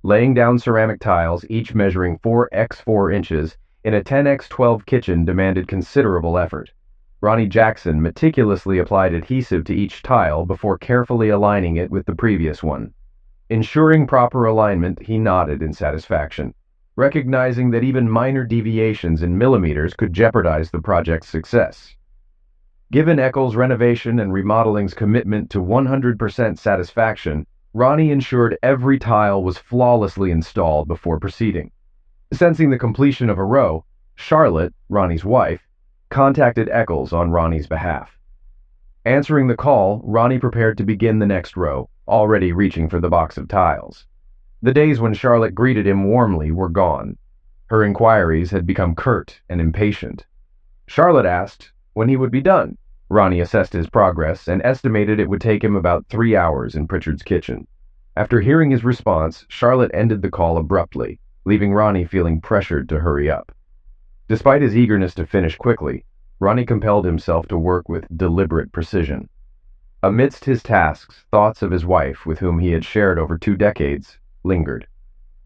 laying down ceramic tiles, each measuring 4x4 inches, in a 10x12 kitchen demanded considerable effort. Ronnie Jackson meticulously applied adhesive to each tile before carefully aligning it with the previous one. Ensuring proper alignment, he nodded in satisfaction, recognizing that even minor deviations in millimeters could jeopardize the project's success. Given Eccles' renovation and remodeling's commitment to 100% satisfaction, Ronnie ensured every tile was flawlessly installed before proceeding. Sensing the completion of a row, Charlotte, Ronnie's wife, contacted Eccles on Ronnie's behalf. Answering the call, Ronnie prepared to begin the next row, already reaching for the box of tiles. The days when Charlotte greeted him warmly were gone. Her inquiries had become curt and impatient. Charlotte asked when he would be done. Ronnie assessed his progress and estimated it would take him about 3 hours in Pritchard's kitchen. After hearing his response, Charlotte ended the call abruptly, leaving Ronnie feeling pressured to hurry up. Despite his eagerness to finish quickly, Ronnie compelled himself to work with deliberate precision. Amidst his tasks, thoughts of his wife, with whom he had shared over 2 decades, lingered.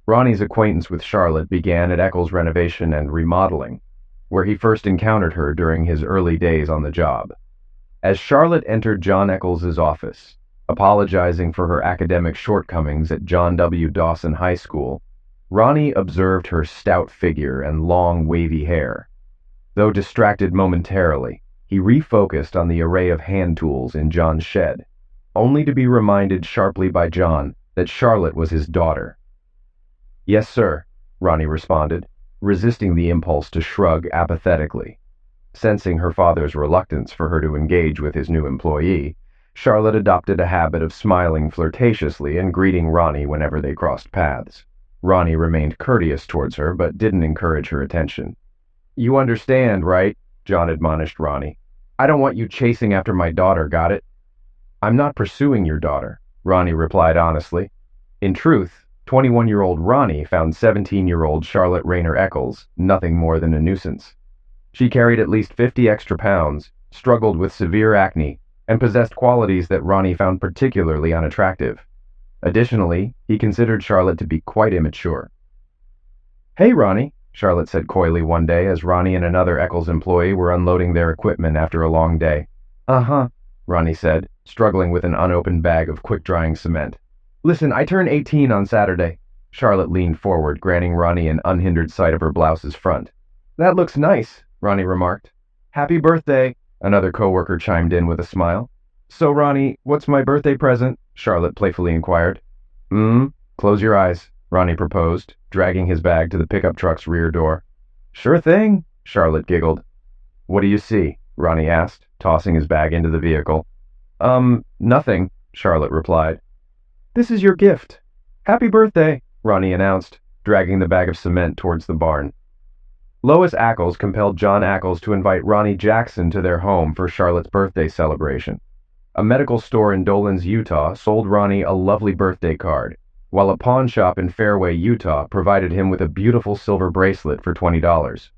Ronnie's acquaintance with Charlotte began at Eccles' renovation and remodeling, where he first encountered her during his early days on the job. As Charlotte entered John Eccles' office, apologizing for her academic shortcomings at John W. Dawson High School, Ronnie observed her stout figure and long, wavy hair. Though distracted momentarily, he refocused on the array of hand tools in John's shed, only to be reminded sharply by John that Charlotte was his daughter. "Yes, sir," Ronnie responded, resisting the impulse to shrug apathetically. Sensing her father's reluctance for her to engage with his new employee, Charlotte adopted a habit of smiling flirtatiously and greeting Ronnie whenever they crossed paths. Ronnie remained courteous towards her, but didn't encourage her attention. "You understand, right?" John admonished Ronnie. "I don't want you chasing after my daughter, got it?" "I'm not pursuing your daughter," Ronnie replied honestly. In truth, 21-year-old Ronnie found 17-year-old Charlotte Rayner Eccles nothing more than a nuisance. She carried at least 50 extra pounds, struggled with severe acne, and possessed qualities that Ronnie found particularly unattractive. Additionally, he considered Charlotte to be quite immature. "Hey, Ronnie," Charlotte said coyly one day as Ronnie and another Eccles employee were unloading their equipment after a long day. "Uh-huh," Ronnie said, struggling with an unopened bag of quick-drying cement. "Listen, I turn 18 on Saturday." Charlotte leaned forward, granting Ronnie an unhindered sight of her blouse's front. "That looks nice," Ronnie remarked. "Happy birthday," another coworker chimed in with a smile. "So, Ronnie, what's my birthday present?" Charlotte playfully inquired. Close your eyes," Ronnie proposed, dragging his bag to the pickup truck's rear door. "Sure thing," Charlotte giggled. "What do you see?" Ronnie asked, tossing his bag into the vehicle. Nothing," Charlotte replied. "This is your gift. Happy birthday," Ronnie announced, dragging the bag of cement towards the barn. Lois Eccles compelled John Eccles to invite Ronnie Jackson to their home for Charlotte's birthday celebration. A medical store in Dolans, Utah sold Ronnie a lovely birthday card, while a pawn shop in Fairway, Utah provided him with a beautiful silver bracelet for $20.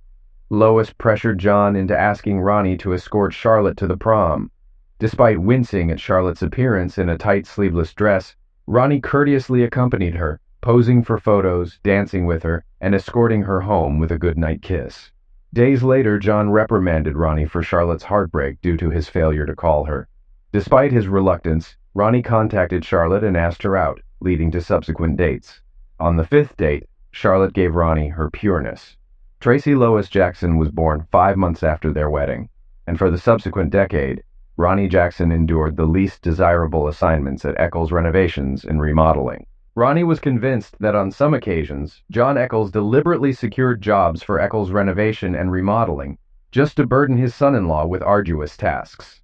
Lois pressured John into asking Ronnie to escort Charlotte to the prom. Despite wincing at Charlotte's appearance in a tight sleeveless dress, Ronnie courteously accompanied her, posing for photos, dancing with her, and escorting her home with a goodnight kiss. Days later, John reprimanded Ronnie for Charlotte's heartbreak due to his failure to call her. Despite his reluctance, Ronnie contacted Charlotte and asked her out, leading to subsequent dates. On the 5th date, Charlotte gave Ronnie her pureness. Tracy Lois Jackson was born 5 months after their wedding, and for the subsequent decade, Ronnie Jackson endured the least desirable assignments at Eccles renovations and remodeling. Ronnie was convinced that on some occasions, John Eccles deliberately secured jobs for Eccles renovation and remodeling, just to burden his son-in-law with arduous tasks.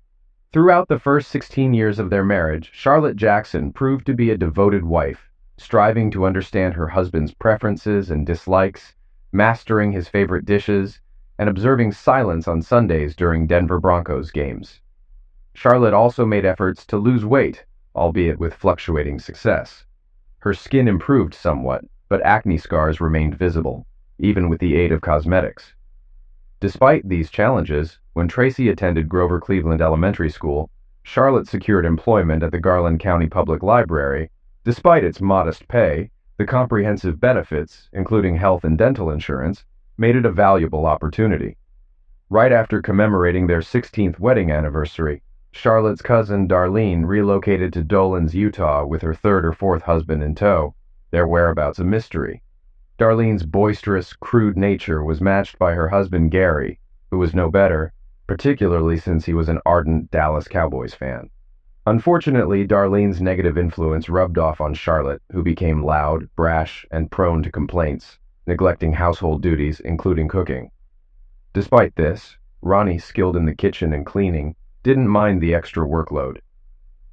Throughout the first 16 years of their marriage, Charlotte Jackson proved to be a devoted wife, striving to understand her husband's preferences and dislikes, mastering his favorite dishes, and observing silence on Sundays during Denver Broncos games. Charlotte also made efforts to lose weight, albeit with fluctuating success. Her skin improved somewhat, but acne scars remained visible, even with the aid of cosmetics. Despite these challenges, when Tracy attended Grover Cleveland Elementary School, Charlotte secured employment at the Garland County Public Library, despite its modest pay, The comprehensive benefits, including health and dental insurance, made it a valuable opportunity. Right after commemorating their 16th wedding anniversary, Charlotte's cousin Darlene relocated to Dolans, Utah with her third or fourth husband in tow, their whereabouts a mystery. Darlene's boisterous, crude nature was matched by her husband Gary, who was no better, particularly since he was an ardent Dallas Cowboys fan. Unfortunately, Darlene's negative influence rubbed off on Charlotte, who became loud, brash, and prone to complaints, neglecting household duties, including cooking. Despite this, Ronnie, skilled in the kitchen and cleaning, didn't mind the extra workload.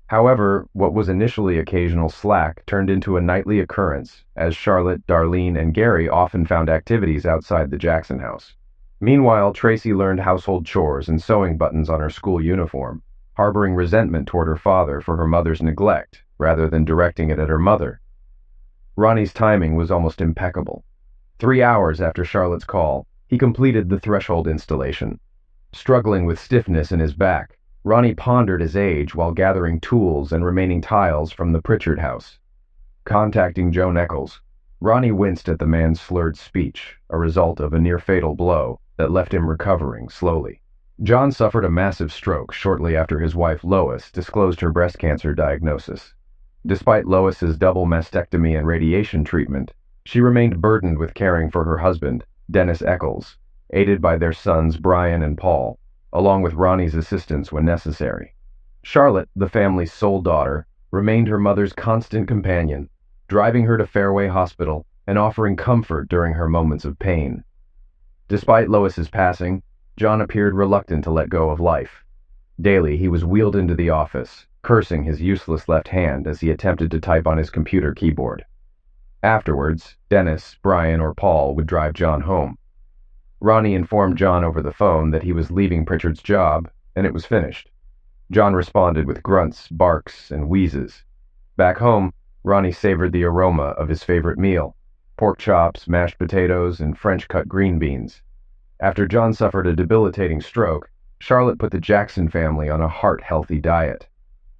However, what was initially occasional slack turned into a nightly occurrence, as Charlotte, Darlene, and Gary often found activities outside the Jackson house. Meanwhile, Tracy learned household chores and sewing buttons on her school uniform, harboring resentment toward her father for her mother's neglect, rather than directing it at her mother. Ronnie's timing was almost impeccable. 3 hours after Charlotte's call, he completed the threshold installation. Struggling with stiffness in his back, Ronnie pondered his age while gathering tools and remaining tiles from the Pritchard house. Contacting Joan Eccles, Ronnie winced at the man's slurred speech, a result of a near-fatal blow that left him recovering slowly. John suffered a massive stroke shortly after his wife Lois disclosed her breast cancer diagnosis. Despite Lois's double mastectomy and radiation treatment, she remained burdened with caring for her husband, Dennis Eccles, aided by their sons Brian and Paul, along with Ronnie's assistance when necessary. Charlotte, the family's sole daughter, remained her mother's constant companion, driving her to Fairway Hospital and offering comfort during her moments of pain. Despite Lois's passing, John appeared reluctant to let go of life. Daily, he was wheeled into the office, cursing his useless left hand as he attempted to type on his computer keyboard. Afterwards, Dennis, Brian, or Paul would drive John home. Ronnie informed John over the phone that he was leaving Pritchard's job, and it was finished. John responded with grunts, barks, and wheezes. Back home, Ronnie savored the aroma of his favorite meal: pork chops, mashed potatoes, and French-cut green beans. After John suffered a debilitating stroke, Charlotte put the Jackson family on a heart-healthy diet.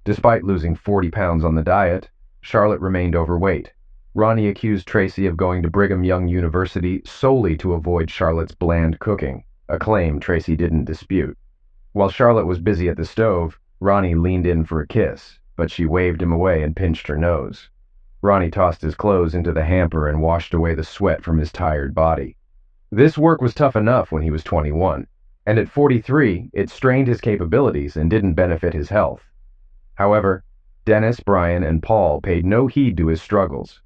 Despite losing 40 pounds on the diet, Charlotte remained overweight. Ronnie accused Tracy of going to Brigham Young University solely to avoid Charlotte's bland cooking, a claim Tracy didn't dispute. While Charlotte was busy at the stove, Ronnie leaned in for a kiss, but she waved him away and pinched her nose. Ronnie tossed his clothes into the hamper and washed away the sweat from his tired body. This work was tough enough when he was 21, and at 43, it strained his capabilities and didn't benefit his health. However, Dennis, Brian, and Paul paid no heed to his struggles.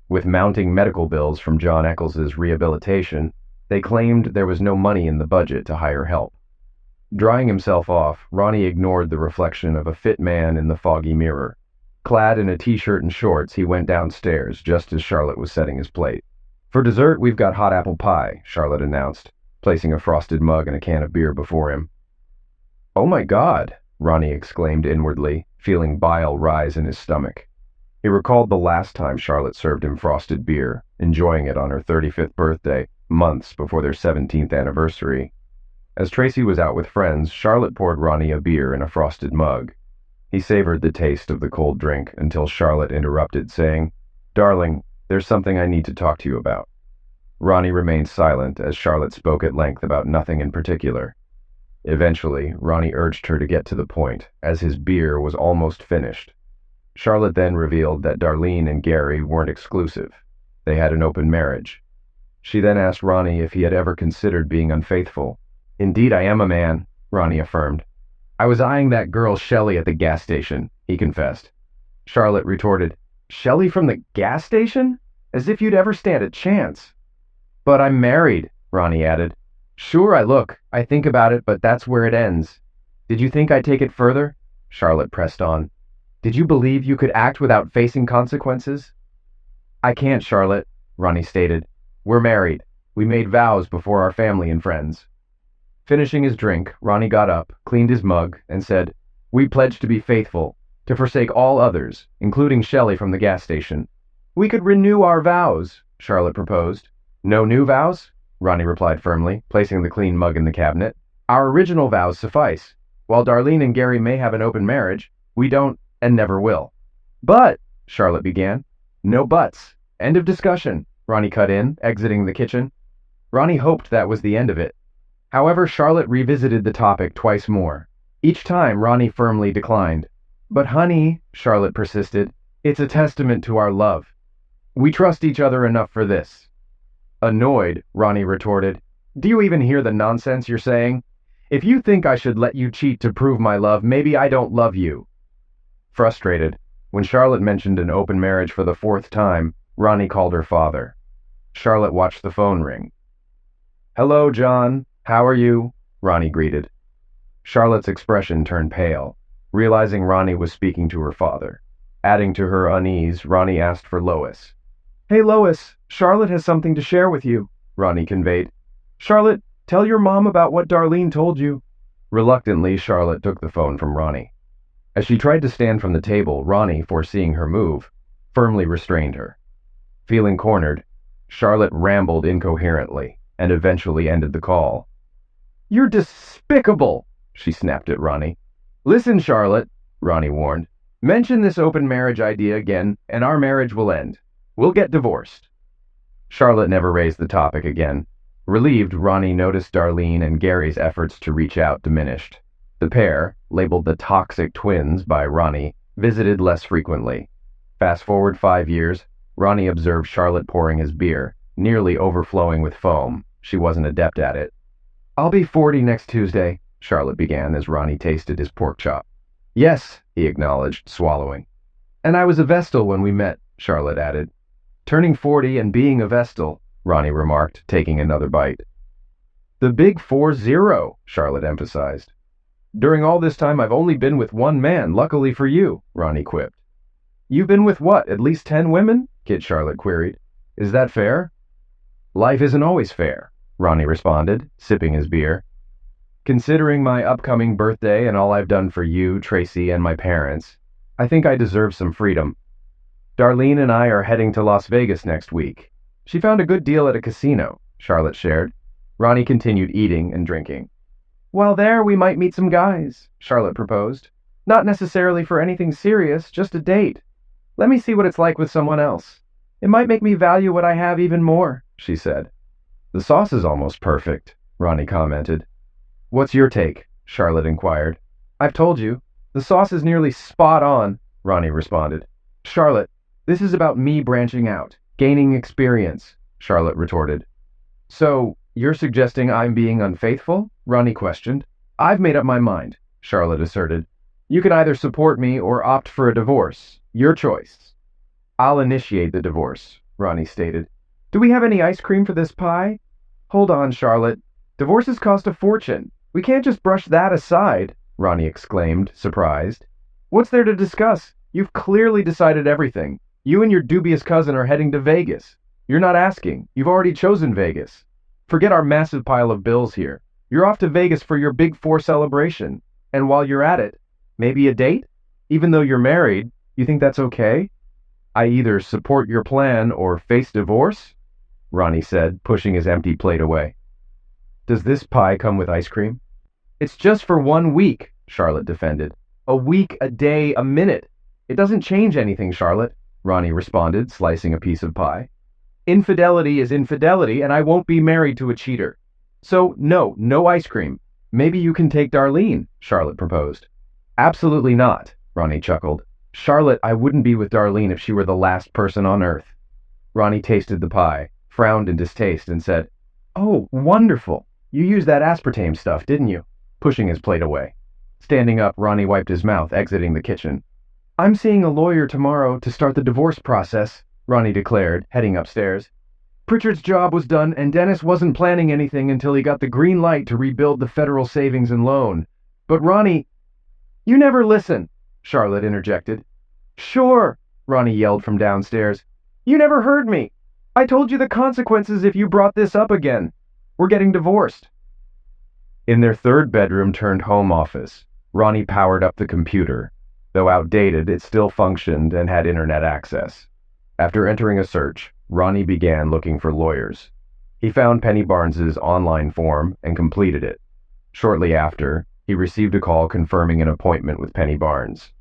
With mounting medical bills from John Eccles' rehabilitation, they claimed there was no money in the budget to hire help. Drying himself off, Ronnie ignored the reflection of a fit man in the foggy mirror. Clad in a t-shirt and shorts, he went downstairs just as Charlotte was setting his plate. "For dessert, we've got hot apple pie," Charlotte announced, placing a frosted mug and a can of beer before him. "Oh my God," Ronnie exclaimed inwardly, feeling bile rise in his stomach. He recalled the last time Charlotte served him frosted beer, enjoying it on her 35th birthday, months before their 17th anniversary. As Tracy was out with friends, Charlotte poured Ronnie a beer in a frosted mug. He savored the taste of the cold drink until Charlotte interrupted, saying, "Darling, there's something I need to talk to you about." Ronnie remained silent as Charlotte spoke at length about nothing in particular. Eventually, Ronnie urged her to get to the point, as his beer was almost finished. Charlotte then revealed that Darlene and Gary weren't exclusive. They had an open marriage. She then asked Ronnie if he had ever considered being unfaithful. "Indeed, I am a man," Ronnie affirmed. "I was eyeing that girl Shelley at the gas station," he confessed. Charlotte retorted, "Shelley from the gas station? As if you'd ever stand a chance." "But I'm married," Ronnie added. "Sure, I think about it, but that's where it ends." "Did you think I'd take it further?" Charlotte pressed on. "Did you believe you could act without facing consequences?" "I can't, Charlotte," Ronnie stated. "We're married. We made vows before our family and friends." Finishing his drink, Ronnie got up, cleaned his mug, and said, "We pledge to be faithful, to forsake all others, including Shelley from the gas station." "We could renew our vows," Charlotte proposed. "No new vows?" Ronnie replied firmly, placing the clean mug in the cabinet. "Our original vows suffice. While Darlene and Gary may have an open marriage, we don't and never will." "But," Charlotte began. "No buts," End of discussion, Ronnie cut in, exiting the kitchen. Ronnie hoped that was the end of it. However, Charlotte revisited the topic twice more. Each time, Ronnie firmly declined. But honey, Charlotte persisted, it's a testament to our love. We trust each other enough for this. Annoyed, Ronnie retorted, do you even hear the nonsense you're saying? If you think I should let you cheat to prove my love, maybe I don't love you. Frustrated, when Charlotte mentioned an open marriage for the fourth time, Ronnie called her father. Charlotte watched the phone ring. Hello, John. How are you? Ronnie greeted. Charlotte's expression turned pale, realizing Ronnie was speaking to her father. Adding to her unease, Ronnie asked for Lois. Hey, Lois, Charlotte has something to share with you, Ronnie conveyed. Charlotte, tell your mom about what Darlene told you. Reluctantly, Charlotte took the phone from Ronnie. As she tried to stand from the table, Ronnie, foreseeing her move, firmly restrained her. Feeling cornered, Charlotte rambled incoherently and eventually ended the call. You're despicable, she snapped at Ronnie. Listen, Charlotte, Ronnie warned. Mention this open marriage idea again, and our marriage will end. We'll get divorced. Charlotte never raised the topic again. Relieved, Ronnie noticed Darlene and Gary's efforts to reach out diminished. The pair, labeled the Toxic Twins by Ronnie, visited less frequently. Fast forward 5 years, Ronnie observed Charlotte pouring his beer, nearly overflowing with foam. She wasn't adept at it. I'll be 40 next Tuesday, Charlotte began as Ronnie tasted his pork chop. Yes, he acknowledged, swallowing. And I was a Vestal when we met, Charlotte added. Turning 40 and being a Vestal, Ronnie remarked, taking another bite. The big 40, Charlotte emphasized. During all this time I've only been with one man, luckily for you, Ronnie quipped. You've been with what, at least 10 women? Kid Charlotte queried. Is that fair? Life isn't always fair, Ronnie responded, sipping his beer. Considering my upcoming birthday and all I've done for you, Tracy, and my parents, I think I deserve some freedom. Darlene and I are heading to Las Vegas next week. She found a good deal at a casino, Charlotte shared. Ronnie continued eating and drinking. While there, we might meet some guys, Charlotte proposed. Not necessarily for anything serious, just a date. Let me see what it's like with someone else. It might make me value what I have even more, she said. The sauce is almost perfect, Ronnie commented. What's your take? Charlotte inquired. I've told you. The sauce is nearly spot on, Ronnie responded. Charlotte, this is about me branching out, gaining experience, Charlotte retorted. So, you're suggesting I'm being unfaithful? Ronnie questioned. I've made up my mind, Charlotte asserted. You can either support me or opt for a divorce. Your choice. I'll initiate the divorce, Ronnie stated. Do we have any ice cream for this pie? Hold on, Charlotte. Divorces cost a fortune. We can't just brush that aside, Ronnie exclaimed, surprised. What's there to discuss? You've clearly decided everything. You and your dubious cousin are heading to Vegas. You're not asking. You've already chosen Vegas. Forget our massive pile of bills here. You're off to Vegas for your Big 4 celebration. And while you're at it, maybe a date? Even though you're married, you think that's okay? I either support your plan or face divorce, Ronnie said, pushing his empty plate away. Does this pie come with ice cream? It's just for 1 week, Charlotte defended. A week, a day, a minute. It doesn't change anything, Charlotte, Ronnie responded, slicing a piece of pie. Infidelity is infidelity, and I won't be married to a cheater. So, no ice cream. Maybe you can take Darlene, Charlotte proposed. Absolutely not, Ronnie chuckled. Charlotte, I wouldn't be with Darlene if she were the last person on earth. Ronnie tasted the pie, frowned in distaste, and said, Oh, wonderful. You used that aspartame stuff, didn't you? Pushing his plate away. Standing up, Ronnie wiped his mouth, exiting the kitchen. I'm seeing a lawyer tomorrow to start the divorce process, Ronnie declared, heading upstairs. Pritchard's job was done, and Dennis wasn't planning anything until he got the green light to rebuild the federal savings and loan. But Ronnie... You never listen, Charlotte interjected. Sure, Ronnie yelled from downstairs. You never heard me. I told you the consequences if you brought this up again. We're getting divorced. In their third bedroom turned home office, Ronnie powered up the computer. Though outdated, it still functioned and had internet access. After entering a search, Ronnie began looking for lawyers. He found Penny Barnes's online form and completed it. Shortly after, he received a call confirming an appointment with Penny Barnes.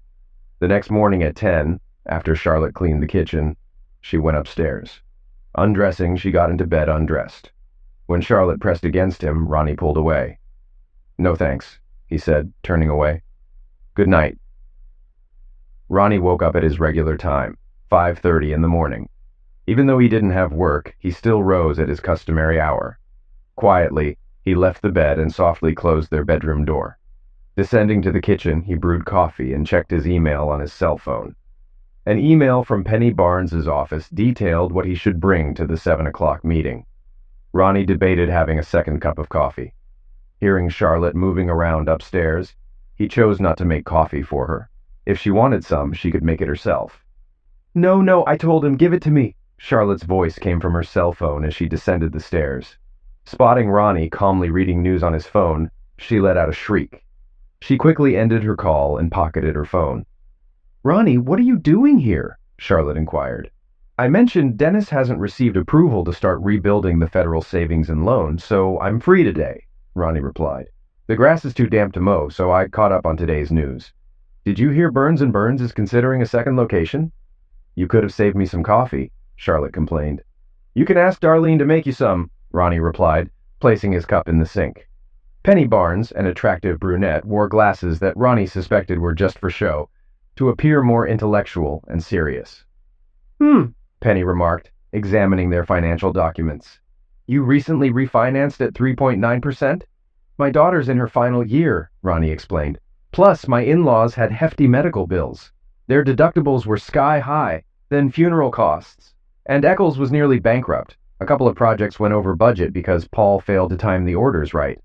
The next morning at 10, after Charlotte cleaned the kitchen, She went upstairs. Undressing, she got into bed undressed. When Charlotte pressed against him, Ronnie pulled away. "No thanks," he said, turning away. "Good night." Ronnie woke up at his regular time, 5:30 in the morning. Even though he didn't have work, he still rose at his customary hour. Quietly, he left the bed and softly closed their bedroom door. Descending to the kitchen, he brewed coffee and checked his email on his cell phone. An email from Penny Barnes's office detailed what he should bring to the 7 o'clock meeting. Ronnie debated having a second cup of coffee. Hearing Charlotte moving around upstairs, he chose not to make coffee for her. If she wanted some, she could make it herself. No, I told him, give it to me." Charlotte's voice came from her cell phone as she descended the stairs. Spotting Ronnie calmly reading news on his phone, she let out a shriek. She quickly ended her call and pocketed her phone. "Ronnie, what are you doing here?" Charlotte inquired. "I mentioned Dennis hasn't received approval to start rebuilding the federal savings and loan, so I'm free today," Ronnie replied. "The grass is too damp to mow, so I caught up on today's news. Did you hear Burns & Burns is considering a second location?" "You could have saved me some coffee," Charlotte complained. "You can ask Darlene to make you some," Ronnie replied, placing his cup in the sink. Penny Barnes, an attractive brunette, wore glasses that Ronnie suspected were just for show, to appear more intellectual and serious. Penny remarked, examining their financial documents. "You recently refinanced at 3.9%? My daughter's in her final year," Ronnie explained. "Plus, my in-laws had hefty medical bills. Their deductibles were sky high, then funeral costs. And Eccles was nearly bankrupt. A couple of projects went over budget because Paul failed to time the orders right."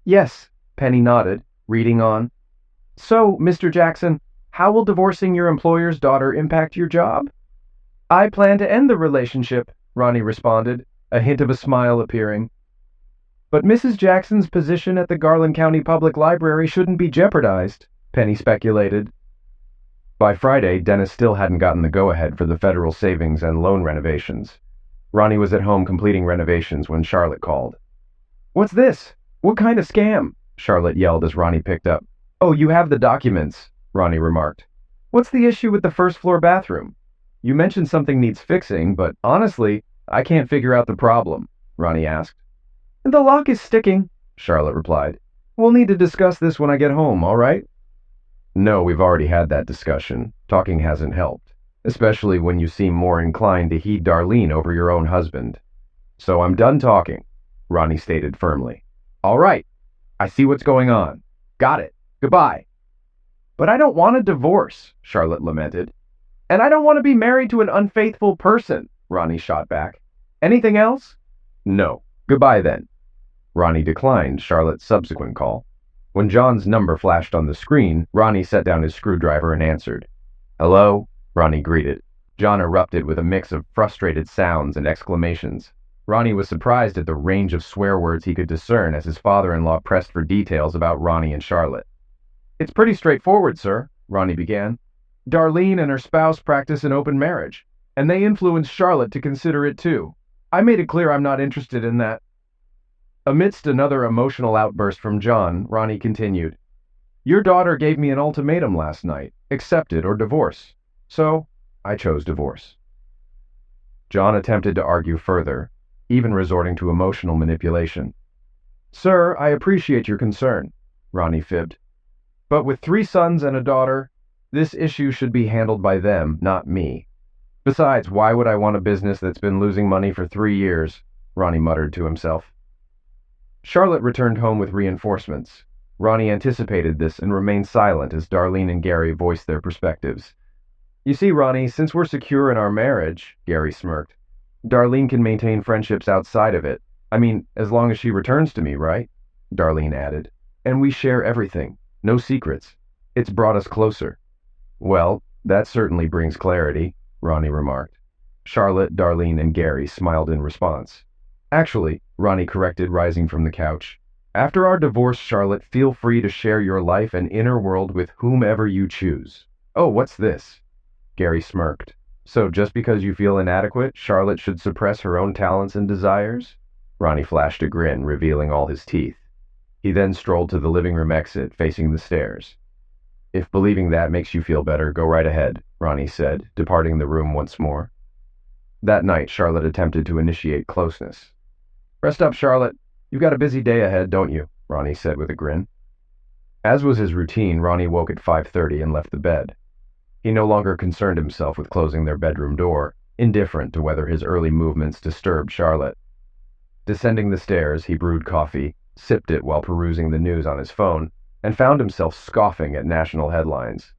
"Yes," Penny nodded, reading on. "So, Mr. Jackson, how will divorcing your employer's daughter impact your job?" "I plan to end the relationship," Ronnie responded, a hint of a smile appearing. "But Mrs. Jackson's position at the Garland County Public Library shouldn't be jeopardized," Penny speculated. By Friday, Dennis still hadn't gotten the go-ahead for the federal savings and loan renovations. Ronnie was at home completing renovations when Charlotte called. "What's this? What kind of scam?" Charlotte yelled as Ronnie picked up. "Oh, you have the documents," Ronnie remarked. "What's the issue with the first-floor bathroom? You mentioned something needs fixing, but honestly, I can't figure out the problem," Ronnie asked. "The lock is sticking," Charlotte replied. "We'll need to discuss this when I get home, all right?" "No, we've already had that discussion. Talking hasn't helped, especially when you seem more inclined to heed Darlene over your own husband. So I'm done talking," Ronnie stated firmly. "All right. I see what's going on. Got it. Goodbye." "But I don't want a divorce," Charlotte lamented. "And I don't want to be married to an unfaithful person," Ronnie shot back. "Anything else?" "No. Goodbye then." Ronnie declined Charlotte's subsequent call. When John's number flashed on the screen, Ronnie set down his screwdriver and answered. "Hello?" Ronnie greeted. John erupted with a mix of frustrated sounds and exclamations. Ronnie was surprised at the range of swear words he could discern as his father-in-law pressed for details about Ronnie and Charlotte. "It's pretty straightforward, sir," Ronnie began. "Darlene and her spouse practice an open marriage, and they influenced Charlotte to consider it too. I made it clear I'm not interested in that." Amidst another emotional outburst from John, Ronnie continued. "Your daughter gave me an ultimatum last night, accept it or divorce. So, I chose divorce." John attempted to argue further, even resorting to emotional manipulation. "Sir, I appreciate your concern," Ronnie fibbed. "But with 3 sons and a daughter, this issue should be handled by them, not me. Besides, why would I want a business that's been losing money for 3 years?" Ronnie muttered to himself. Charlotte returned home with reinforcements. Ronnie anticipated this and remained silent as Darlene and Gary voiced their perspectives. "You see, Ronnie, since we're secure in our marriage," Gary smirked, "Darlene can maintain friendships outside of it. I mean, as long as she returns to me, right?" Darlene added. "And we share everything. No secrets. It's brought us closer." "Well, that certainly brings clarity," Ronnie remarked. Charlotte, Darlene, and Gary smiled in response. "Actually," Ronnie corrected, rising from the couch, "after our divorce, Charlotte, feel free to share your life and inner world with whomever you choose." "Oh, what's this?" Gary smirked. "So just because you feel inadequate, Charlotte should suppress her own talents and desires?" Ronnie flashed a grin, revealing all his teeth. He then strolled to the living room exit, facing the stairs. "If believing that makes you feel better, go right ahead," Ronnie said, departing the room once more. That night, Charlotte attempted to initiate closeness. "Rest up, Charlotte. You've got a busy day ahead, don't you?" Ronnie said with a grin. As was his routine, Ronnie woke at 5:30 and left the bed. He no longer concerned himself with closing their bedroom door, indifferent to whether his early movements disturbed Charlotte. Descending the stairs, he brewed coffee, sipped it while perusing the news on his phone, and found himself scoffing at national headlines.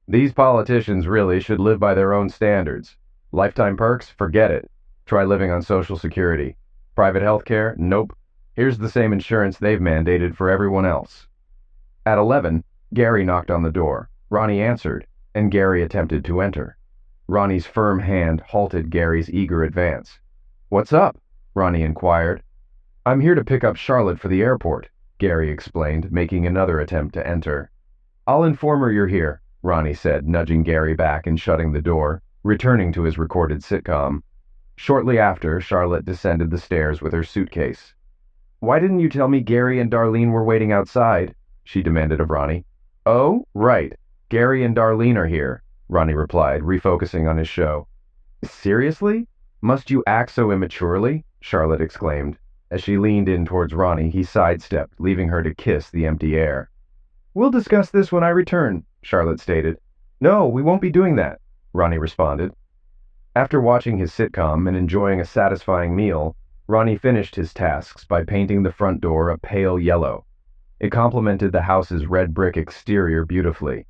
These politicians really should live by their own standards. Lifetime perks? Forget it. Try living on Social Security. Private health care? Nope. Here's the same insurance they've mandated for everyone else. At 11, Gary knocked on the door. Ronnie answered, and Gary attempted to enter. Ronnie's firm hand halted Gary's eager advance. "What's up?" Ronnie inquired. "I'm here to pick up Charlotte for the airport," Gary explained, making another attempt to enter. "I'll inform her you're here," Ronnie said, nudging Gary back and shutting the door, returning to his recorded sitcom. Shortly after, Charlotte descended the stairs with her suitcase. "Why didn't you tell me Gary and Darlene were waiting outside?" she demanded of Ronnie. "Oh, right. Gary and Darlene are here," Ronnie replied, refocusing on his show. "Seriously? Must you act so immaturely?" Charlotte exclaimed. As she leaned in towards Ronnie, he sidestepped, leaving her to kiss the empty air. "We'll discuss this when I return," Charlotte stated. "No, we won't be doing that," Ronnie responded. After watching his sitcom and enjoying a satisfying meal, Ronnie finished his tasks by painting the front door a pale yellow. It complemented the house's red brick exterior beautifully.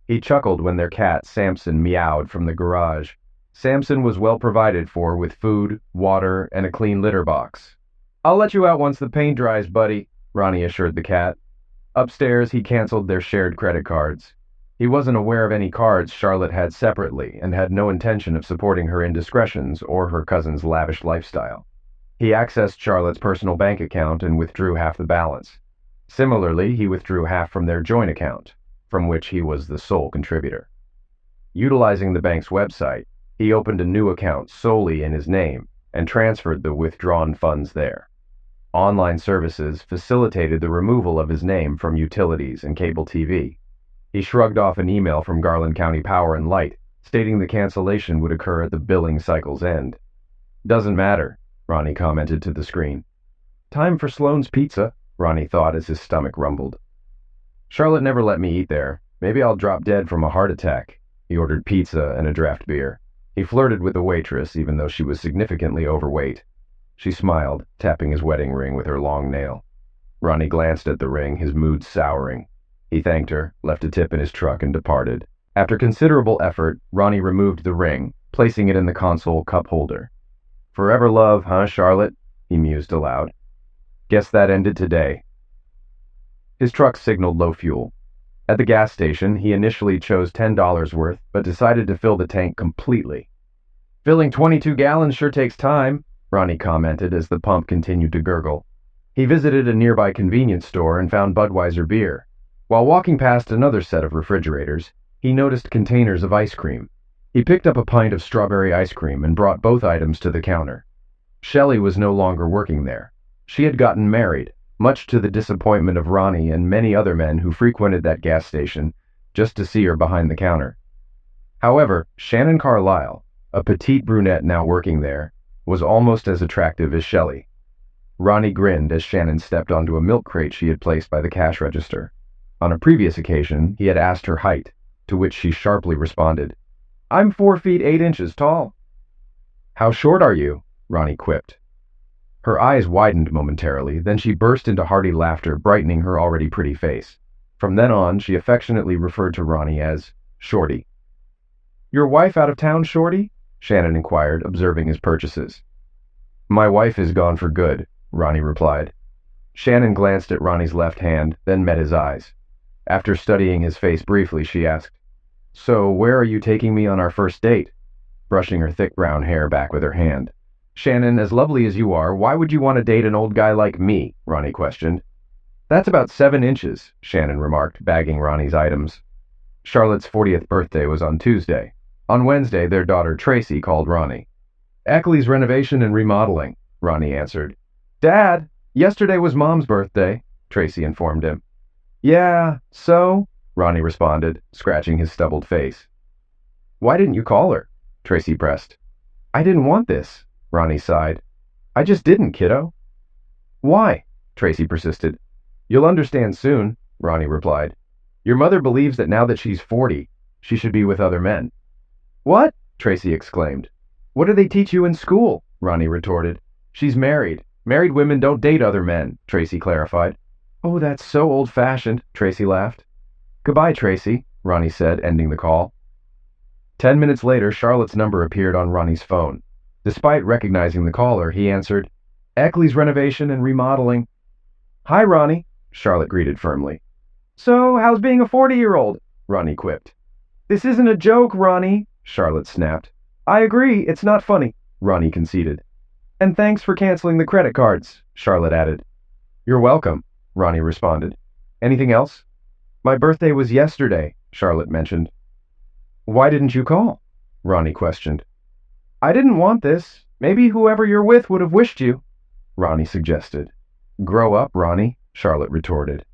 He chuckled when their cat, Samson, meowed from the garage. Samson was well provided for with food, water, and a clean litter box. "I'll let you out once the paint dries, buddy," Ronnie assured the cat. Upstairs, he canceled their shared credit cards. He wasn't aware of any cards Charlotte had separately and had no intention of supporting her indiscretions or her cousin's lavish lifestyle. He accessed Charlotte's personal bank account and withdrew half the balance. Similarly, he withdrew half from their joint account, from which he was the sole contributor. Utilizing the bank's website, he opened a new account solely in his name and transferred the withdrawn funds there. Online services facilitated the removal of his name from utilities and cable TV. He shrugged off an email from Garland County Power and Light, stating the cancellation would occur at the billing cycle's end. "Doesn't matter," Ronnie commented to the screen. "Time for Sloan's Pizza," Ronnie thought as his stomach rumbled. "Charlotte never let me eat there. Maybe I'll drop dead from a heart attack." He ordered pizza and a draft beer. He flirted with the waitress, even though she was significantly overweight. She smiled, tapping his wedding ring with her long nail. Ronnie glanced at the ring, his mood souring. He thanked her, left a tip in his truck, and departed. After considerable effort, Ronnie removed the ring, placing it in the console cup holder. "Forever love, huh, Charlotte?" he mused aloud. "Guess that ended today." His truck signaled low fuel. At the gas station, he initially chose $10 worth, but decided to fill the tank completely. "Filling 22 gallons sure takes time," Ronnie commented as the pump continued to gurgle. He visited a nearby convenience store and found Budweiser beer. While walking past another set of refrigerators, he noticed containers of ice cream. He picked up a pint of strawberry ice cream and brought both items to the counter. Shelley was no longer working there. She had gotten married, much to the disappointment of Ronnie and many other men who frequented that gas station just to see her behind the counter. However, Shannon Carlyle, a petite brunette now working there, was almost as attractive as Shelley. Ronnie grinned as Shannon stepped onto a milk crate she had placed by the cash register. On a previous occasion, he had asked her height, to which she sharply responded, "I'm 4 feet 8 inches tall." "How short are you?" Ronnie quipped. Her eyes widened momentarily, then she burst into hearty laughter, brightening her already pretty face. From then on, she affectionately referred to Ronnie as Shorty. "Your wife out of town, Shorty?" Shannon inquired, observing his purchases. "My wife is gone for good," Ronnie replied. Shannon glanced at Ronnie's left hand, then met his eyes. After studying his face briefly, she asked, "So where are you taking me on our first date?" Brushing her thick brown hair back with her hand. "Shannon, as lovely as you are, why would you want to date an old guy like me?" Ronnie questioned. "That's about 7 inches," Shannon remarked, bagging Ronnie's items. Charlotte's 40th birthday was on Tuesday. On Wednesday, their daughter Tracy called Ronnie. "Ackley's renovation and remodeling," Ronnie answered. "Dad, yesterday was Mom's birthday," Tracy informed him. "Yeah, so?" Ronnie responded, scratching his stubbled face. "Why didn't you call her?" Tracy pressed. I didn't want this, Ronnie sighed. I just didn't, kiddo. Why? Tracy persisted. You'll understand soon, Ronnie replied. Your mother believes that now that she's 40, she should be with other men. What? Tracy exclaimed. What do they teach you in school? Ronnie retorted. She's married. Married women don't date other men, Tracy clarified. Oh, that's so old-fashioned, Tracy laughed. Goodbye, Tracy, Ronnie said, ending the call. 10 minutes later, Charlotte's number appeared on Ronnie's phone. Despite recognizing the caller, he answered, Eckley's Renovation and Remodeling. Hi, Ronnie, Charlotte greeted firmly. So, how's being a 40-year-old? Ronnie quipped. This isn't a joke, Ronnie, Charlotte snapped. I agree, it's not funny, Ronnie conceded. And thanks for canceling the credit cards, Charlotte added. You're welcome, Ronnie responded. Anything else? My birthday was yesterday, Charlotte mentioned. Why didn't you call? Ronnie questioned. I didn't want this. Maybe whoever you're with would have wished you, Ronnie suggested. Grow up, Ronnie, Charlotte retorted.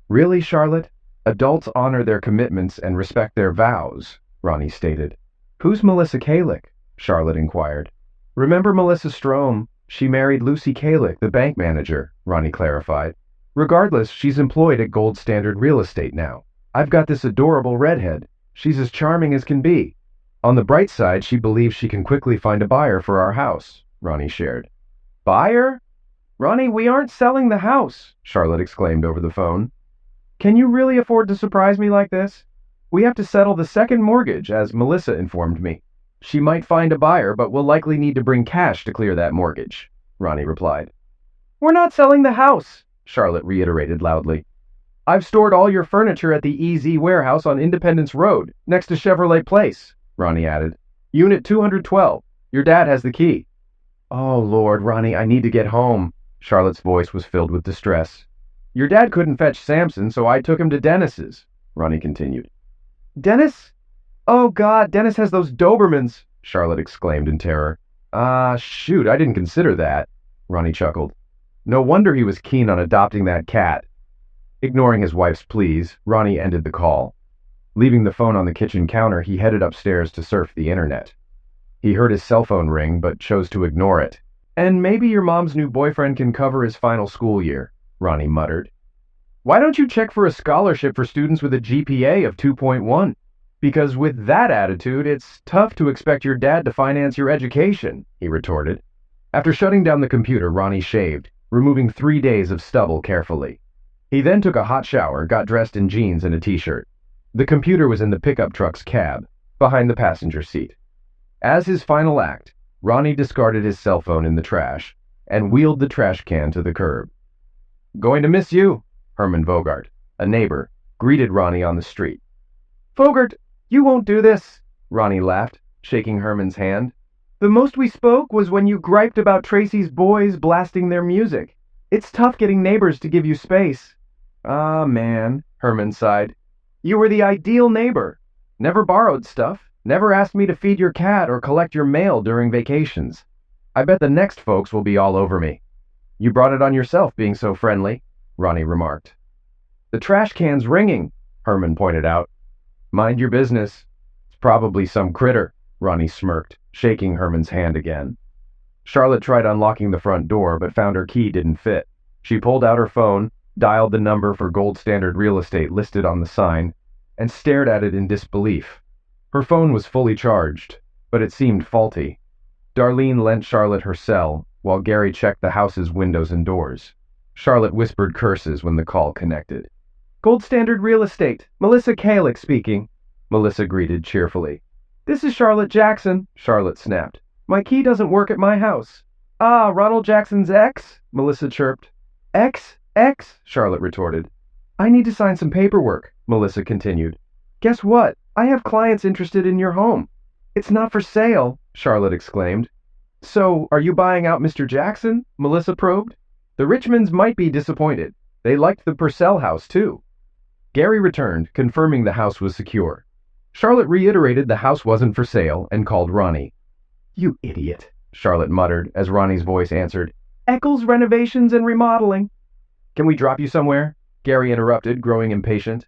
Really, Charlotte? Adults honor their commitments and respect their vows, Ronnie stated. Who's Melissa Kalick? Charlotte inquired. Remember Melissa Strome? She married Lucy Kalick, the bank manager, Ronnie clarified. Regardless, she's employed at Gold Standard Real Estate now. I've got this adorable redhead. She's as charming as can be. On the bright side, she believes she can quickly find a buyer for our house, Ronnie shared. Buyer? Ronnie, we aren't selling the house, Charlotte exclaimed over the phone. Can you really afford to surprise me like this? We have to settle the second mortgage, as Melissa informed me. She might find a buyer, but will likely need to bring cash to clear that mortgage, Ronnie replied. We're not selling the house, Charlotte reiterated loudly. I've stored all your furniture at the EZ warehouse on Independence Road, next to Chevrolet Place, Ronnie added. Unit 212. Your dad has the key. Oh, Lord, Ronnie, I need to get home. Charlotte's voice was filled with distress. Your dad couldn't fetch Samson, so I took him to Dennis's, Ronnie continued. Dennis? Oh, God, Dennis has those Dobermans, Charlotte exclaimed in terror. Shoot, I didn't consider that, Ronnie chuckled. No wonder he was keen on adopting that cat. Ignoring his wife's pleas, Ronnie ended the call. Leaving the phone on the kitchen counter, he headed upstairs to surf the internet. He heard his cell phone ring, but chose to ignore it. And maybe your mom's new boyfriend can cover his final school year, Ronnie muttered. Why don't you check for a scholarship for students with a GPA of 2.1? Because with that attitude, it's tough to expect your dad to finance your education, he retorted. After shutting down the computer, Ronnie shaved, removing 3 days of stubble carefully. He then took a hot shower, got dressed in jeans and a t-shirt. The computer was in the pickup truck's cab, behind the passenger seat. As his final act, Ronnie discarded his cell phone in the trash and wheeled the trash can to the curb. Going to miss you, Herman Vogart, a neighbor, greeted Ronnie on the street. Vogart, you won't do this, Ronnie laughed, shaking Herman's hand. The most we spoke was when you griped about Tracy's boys blasting their music. It's tough getting neighbors to give you space. Ah, man, Herman sighed. You were the ideal neighbor. Never borrowed stuff, never asked me to feed your cat or collect your mail during vacations. I bet the next folks will be all over me. You brought it on yourself being so friendly, Ronnie remarked. The trash can's ringing, Herman pointed out. Mind your business. It's probably some critter, Ronnie smirked, shaking Herman's hand again. Charlotte tried unlocking the front door, but found her key didn't fit. She pulled out her phone, dialed the number for Gold Standard Real Estate listed on the sign, and stared at it in disbelief. Her phone was fully charged, but it seemed faulty. Darlene lent Charlotte her cell, while Gary checked the house's windows and doors. Charlotte whispered curses when the call connected. Gold Standard Real Estate, Melissa Kalick speaking, Melissa greeted cheerfully. This is Charlotte Jackson, Charlotte snapped. My key doesn't work at my house. Ah, Ronald Jackson's ex, Melissa chirped. Ex? Charlotte retorted. I need to sign some paperwork, Melissa continued. Guess what? I have clients interested in your home. It's not for sale, Charlotte exclaimed. So, are you buying out Mr. Jackson? Melissa probed. The Richmonds might be disappointed. They liked the Purcell house, too. Gary returned, confirming the house was secure. Charlotte reiterated the house wasn't for sale and called Ronnie. You idiot, Charlotte muttered as Ronnie's voice answered. Eccles Renovations and Remodeling. Can we drop you somewhere? Gary interrupted, growing impatient.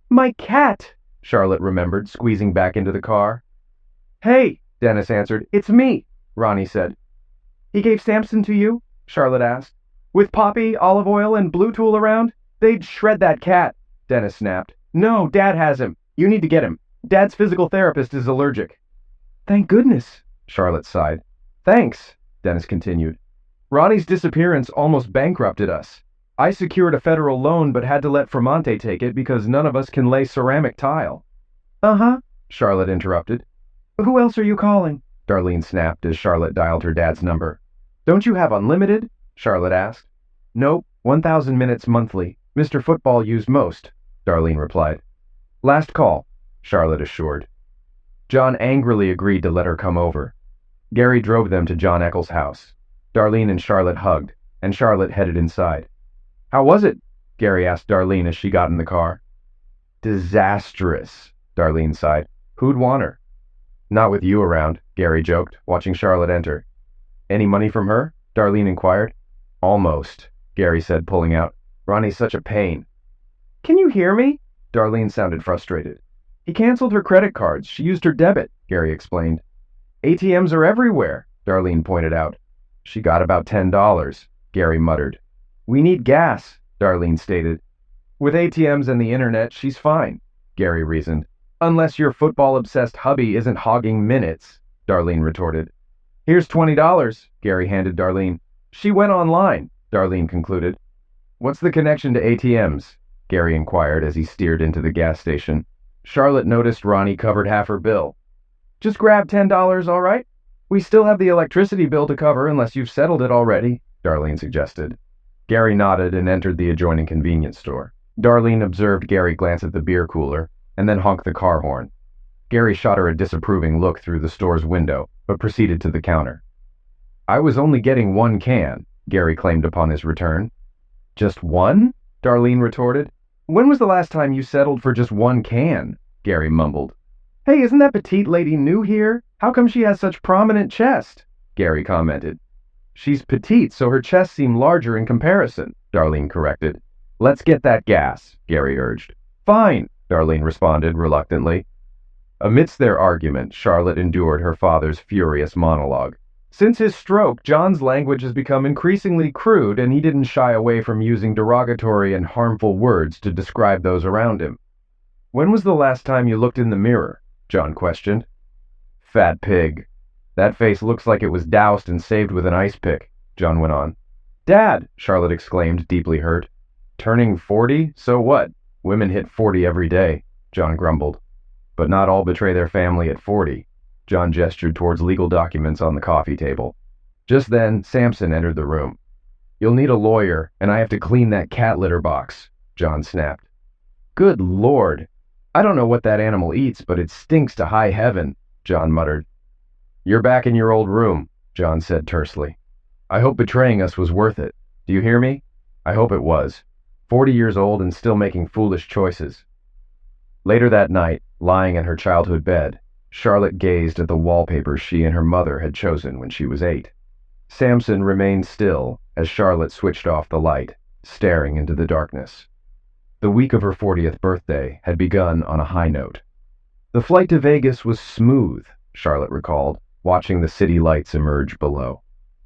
My cat, Charlotte remembered, squeezing back into the car. Hey, Dennis answered. It's me. Ronnie said. He gave Samson to you? Charlotte asked. With poppy, olive oil, and blue tool around? They'd shred that cat, Dennis snapped. No, Dad has him. You need to get him. Dad's physical therapist is allergic. Thank goodness, Charlotte sighed. Thanks, Dennis continued. Ronnie's disappearance almost bankrupted us. I secured a federal loan but had to let Fremante take it because none of us can lay ceramic tile. Uh-huh, Charlotte interrupted. Who else are you calling? Darlene snapped as Charlotte dialed her dad's number. Don't you have unlimited? Charlotte asked. Nope, 1,000 minutes monthly. Mr. Football used most, Darlene replied. Last call, Charlotte assured. John angrily agreed to let her come over. Gary drove them to John Eccles' house. Darlene and Charlotte hugged, and Charlotte headed inside. How was it? Gary asked Darlene as she got in the car. Disastrous, Darlene sighed. Who'd want her? Not with you around, Gary joked, watching Charlotte enter. Any money from her? Darlene inquired. Almost, Gary said, pulling out. Ronnie's such a pain. Can you hear me? Darlene sounded frustrated. He canceled her credit cards. She used her debit, Gary explained. ATMs are everywhere, Darlene pointed out. She got about $10, Gary muttered. We need gas, Darlene stated. With ATMs and the internet, she's fine, Gary reasoned. Unless your football-obsessed hubby isn't hogging minutes, Darlene retorted. Here's $20, Gary handed Darlene. She went online, Darlene concluded. What's the connection to ATMs? Gary inquired as he steered into the gas station. Charlotte noticed Ronnie covered half her bill. Just grab $10, all right? We still have the electricity bill to cover unless you've settled it already, Darlene suggested. Gary nodded and entered the adjoining convenience store. Darlene observed Gary glance at the beer cooler and then honked the car horn. Gary shot her a disapproving look through the store's window, but proceeded to the counter. I was only getting one can, Gary claimed upon his return. Just one? Darlene retorted. When was the last time you settled for just one can? Gary mumbled. Hey, isn't that petite lady new here? How come she has such prominent chest? Gary commented. She's petite, so her chest seemed larger in comparison, Darlene corrected. Let's get that gas, Gary urged. Fine, Darlene responded reluctantly. Amidst their argument, Charlotte endured her father's furious monologue. Since his stroke, John's language has become increasingly crude, and he didn't shy away from using derogatory and harmful words to describe those around him. When was the last time you looked in the mirror? John questioned. Fat pig. That face looks like it was doused and saved with an ice pick, John went on. Dad, Charlotte exclaimed, deeply hurt. Turning 40? So what? Women hit 40 every day, John grumbled. But not all betray their family at 40. John gestured towards legal documents on the coffee table. Just then, Samson entered the room. You'll need a lawyer, and I have to clean that cat litter box, John snapped. Good Lord. I don't know what that animal eats, but it stinks to high heaven, John muttered. You're back in your old room, John said tersely. I hope betraying us was worth it. Do you hear me? I hope it was. 40 years old and still making foolish choices. Later that night, lying in her childhood bed, Charlotte gazed at the wallpaper she and her mother had chosen when she was 8. Samson remained still as Charlotte switched off the light, staring into the darkness. The week of her 40th birthday had begun on a high note. The flight to Vegas was smooth, Charlotte recalled, watching the city lights emerge below.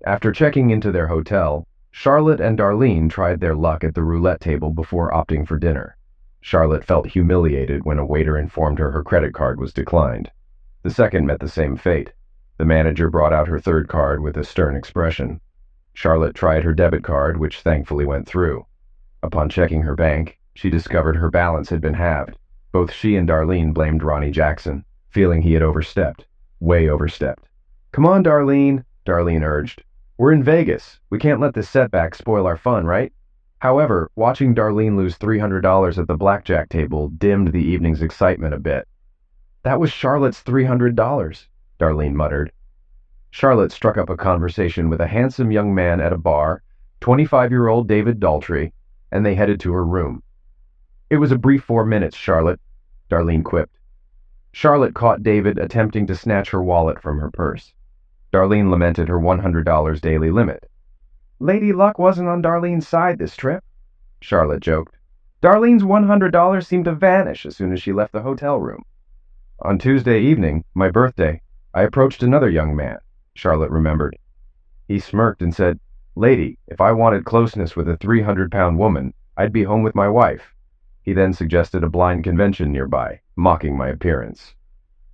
After checking into their hotel, Charlotte and Darlene tried their luck at the roulette table before opting for dinner. Charlotte felt humiliated when a waiter informed her credit card was declined. The second met the same fate. The manager brought out her third card with a stern expression. Charlotte tried her debit card, which thankfully went through. Upon checking her bank, she discovered her balance had been halved. Both she and Darlene blamed Ronnie Jackson, feeling he had overstepped. Way overstepped. Come on, Darlene urged. We're in Vegas. We can't let this setback spoil our fun, right? However, watching Darlene lose $300 at the blackjack table dimmed the evening's excitement a bit. That was Charlotte's $300, Darlene muttered. Charlotte struck up a conversation with a handsome young man at a bar, 25-year-old David Daltrey, and they headed to her room. It was a brief 4 minutes, Charlotte, Darlene quipped. Charlotte caught David attempting to snatch her wallet from her purse. Darlene lamented her $100 daily limit. Lady Luck wasn't on Darlene's side this trip, Charlotte joked. Darlene's $100 seemed to vanish as soon as she left the hotel room. On Tuesday evening, my birthday, I approached another young man. Charlotte remembered. He smirked and said, "Lady, if I wanted closeness with a 300-pound woman, I'd be home with my wife." He then suggested a blind convention nearby, mocking my appearance.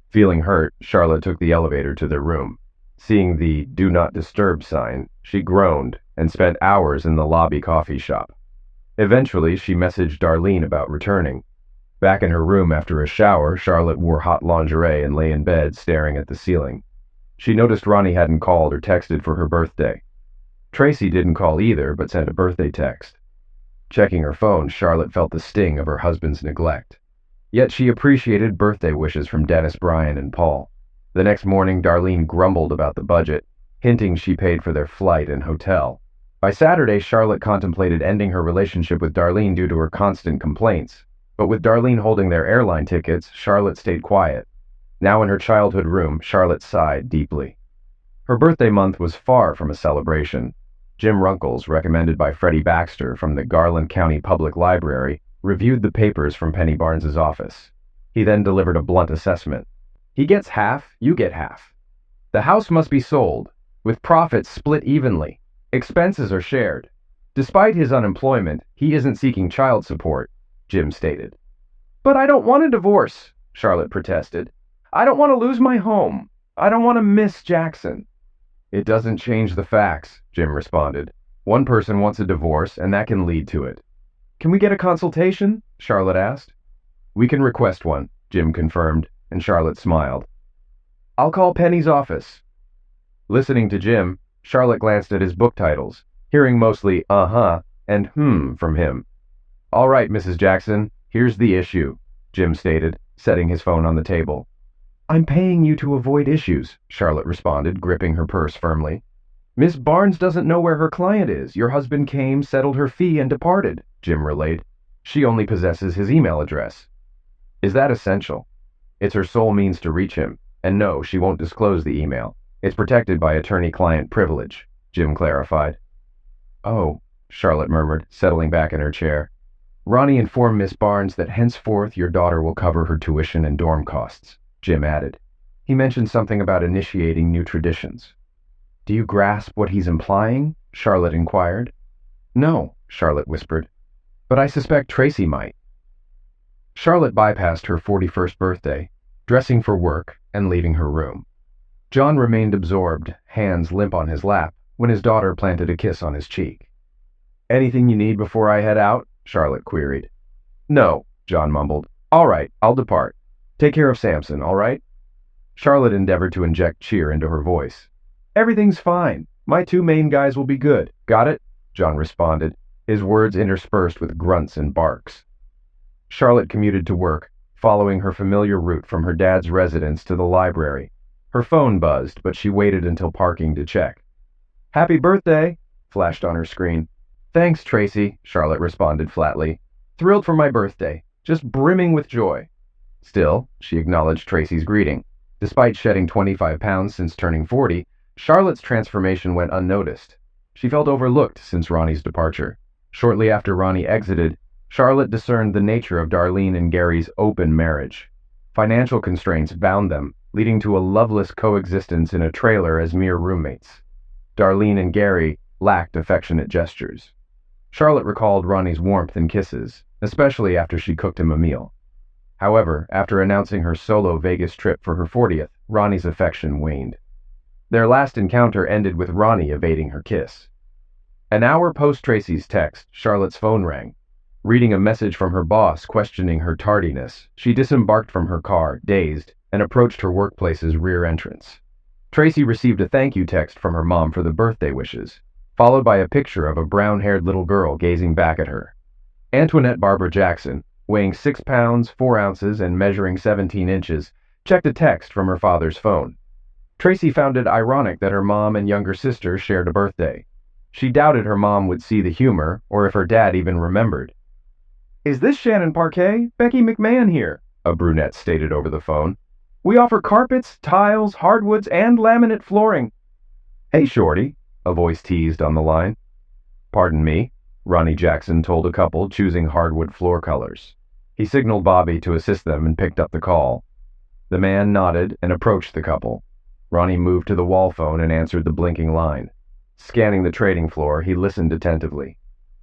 Feeling hurt, Charlotte took the elevator to their room. Seeing the "Do Not Disturb" sign, she groaned and spent hours in the lobby coffee shop. Eventually, she messaged Darlene about returning. Back in her room after a shower, Charlotte wore hot lingerie and lay in bed staring at the ceiling. She noticed Ronnie hadn't called or texted for her birthday. Tracy didn't call either, but sent a birthday text. Checking her phone, Charlotte felt the sting of her husband's neglect. Yet she appreciated birthday wishes from Dennis, Brian, and Paul. The next morning, Darlene grumbled about the budget, hinting she paid for their flight and hotel. By Saturday, Charlotte contemplated ending her relationship with Darlene due to her constant complaints. But with Darlene holding their airline tickets, Charlotte stayed quiet. Now in her childhood room, Charlotte sighed deeply. Her birthday month was far from a celebration. Jim Runkles, recommended by Freddie Baxter from the Garland County Public Library, reviewed the papers from Penny Barnes's office. He then delivered a blunt assessment. "He gets half, you get half. The house must be sold, with profits split evenly. Expenses are shared. Despite his unemployment, he isn't seeking child support," Jim stated. "But I don't want a divorce," Charlotte protested. "I don't want to lose my home. I don't want to miss Jackson." "It doesn't change the facts," Jim responded. "One person wants a divorce, and that can lead to it." "Can we get a consultation?" Charlotte asked. "We can request one," Jim confirmed, and Charlotte smiled. "I'll call Penny's office." Listening to Jim, Charlotte glanced at his book titles, hearing mostly "uh-huh" and from him. "All right, Mrs. Jackson, here's the issue," Jim stated, setting his phone on the table. "I'm paying you to avoid issues," Charlotte responded, gripping her purse firmly. "Miss Barnes doesn't know where her client is. Your husband came, settled her fee, and departed," Jim relayed. "She only possesses his email address." "Is that essential?" "It's her sole means to reach him. And no, she won't disclose the email. It's protected by attorney-client privilege," Jim clarified. "Oh," Charlotte murmured, settling back in her chair. "Ronnie informed Miss Barnes that henceforth your daughter will cover her tuition and dorm costs," Jim added. He mentioned something about initiating new traditions. "Do you grasp what he's implying?" Charlotte inquired. "No," Charlotte whispered. "But I suspect Tracy might." Charlotte bypassed her 41st birthday, dressing for work and leaving her room. John remained absorbed, hands limp on his lap, when his daughter planted a kiss on his cheek. "Anything you need before I head out?" Charlotte queried. "No," John mumbled. "All right, I'll depart. Take care of Samson, all right?" Charlotte endeavored to inject cheer into her voice. "Everything's fine. My two main guys will be good. Got it?" John responded, his words interspersed with grunts and barks. Charlotte commuted to work, following her familiar route from her dad's residence to the library. Her phone buzzed, but she waited until parking to check. "Happy birthday!" flashed on her screen. "Thanks, Tracy," Charlotte responded flatly. "Thrilled for my birthday. Just brimming with joy." Still, she acknowledged Tracy's greeting. Despite shedding 25 pounds since turning 40, Charlotte's transformation went unnoticed. She felt overlooked since Ronnie's departure. Shortly after Ronnie exited, Charlotte discerned the nature of Darlene and Gary's open marriage. Financial constraints bound them, leading to a loveless coexistence in a trailer as mere roommates. Darlene and Gary lacked affectionate gestures. Charlotte recalled Ronnie's warmth and kisses, especially after she cooked him a meal. However, after announcing her solo Vegas trip for her 40th, Ronnie's affection waned. Their last encounter ended with Ronnie evading her kiss. An hour post Tracy's text, Charlotte's phone rang. Reading a message from her boss questioning her tardiness, she disembarked from her car, dazed, and approached her workplace's rear entrance. Tracy received a thank you text from her mom for the birthday wishes, followed by a picture of a brown-haired little girl gazing back at her. Antoinette Barbara Jackson, weighing 6 pounds, 4 ounces, and measuring 17 inches, checked a text from her father's phone. Tracy found it ironic that her mom and younger sister shared a birthday. She doubted her mom would see the humor, or if her dad even remembered. "Is this Shannon Parquet? Becky McMahon here," a brunette stated over the phone. "We offer carpets, tiles, hardwoods, and laminate flooring." "Hey, Shorty," a voice teased on the line. "Pardon me," Ronnie Jackson told a couple choosing hardwood floor colors. He signaled Bobby to assist them and picked up the call. The man nodded and approached the couple. Ronnie moved to the wall phone and answered the blinking line. Scanning the trading floor, he listened attentively.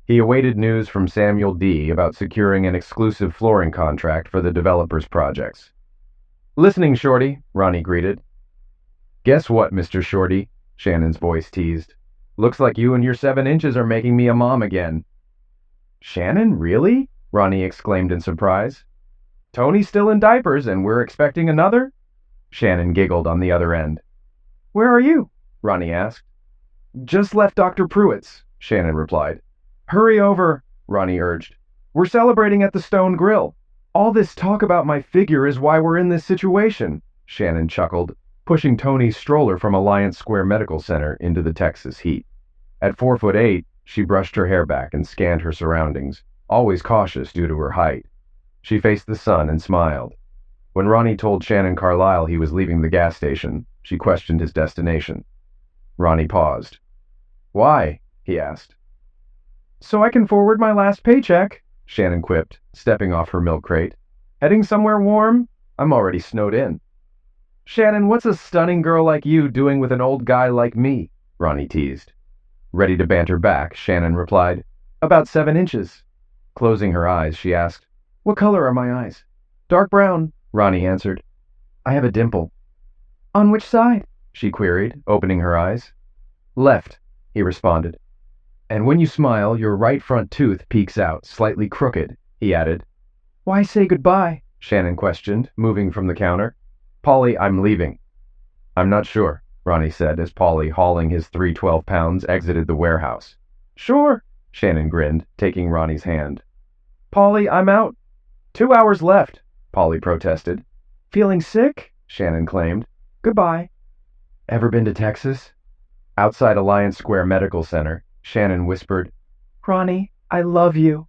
He awaited news from Samuel D. about securing an exclusive flooring contract for the developer's projects. "Listening, Shorty," Ronnie greeted. "Guess what, Mr. Shorty?" Shannon's voice teased. "Looks like you and your 7 inches are making me a mom again." "Shannon, really?" Ronnie exclaimed in surprise. "Tony's still in diapers and we're expecting another?" Shannon giggled on the other end. "Where are you?" Ronnie asked. "Just left Dr. Pruitt's," Shannon replied. "Hurry over," Ronnie urged. "We're celebrating at the Stone Grill." "All this talk about my figure is why we're in this situation," Shannon chuckled, pushing Tony's stroller from Alliance Square Medical Center into the Texas heat. At 4'8", she brushed her hair back and scanned her surroundings, always cautious due to her height. She faced the sun and smiled. When Ronnie told Shannon Carlyle he was leaving the gas station, she questioned his destination. Ronnie paused. "Why?" he asked. "So I can forward my last paycheck," Shannon quipped, stepping off her milk crate. "Heading somewhere warm? I'm already snowed in." "Shannon, what's a stunning girl like you doing with an old guy like me?" Ronnie teased. Ready to banter back, Shannon replied, "About 7 inches." Closing her eyes, she asked, "What color are my eyes?" "Dark brown," Ronnie answered. "I have a dimple." "On which side?" she queried, opening her eyes. "Left," he responded. "And when you smile, your right front tooth peeks out, slightly crooked," he added. "Why say goodbye?" Shannon questioned, moving from the counter. "Polly, I'm leaving." "I'm not sure," Ronnie said as Polly, hauling his 312 pounds, exited the warehouse. "Sure," Shannon grinned, taking Ronnie's hand. "Polly, I'm out." 2 hours left," Polly protested. "Feeling sick?" Shannon claimed. "Goodbye." "Ever been to Texas?" Outside Alliance Square Medical Center, Shannon whispered, "Ronnie, I love you."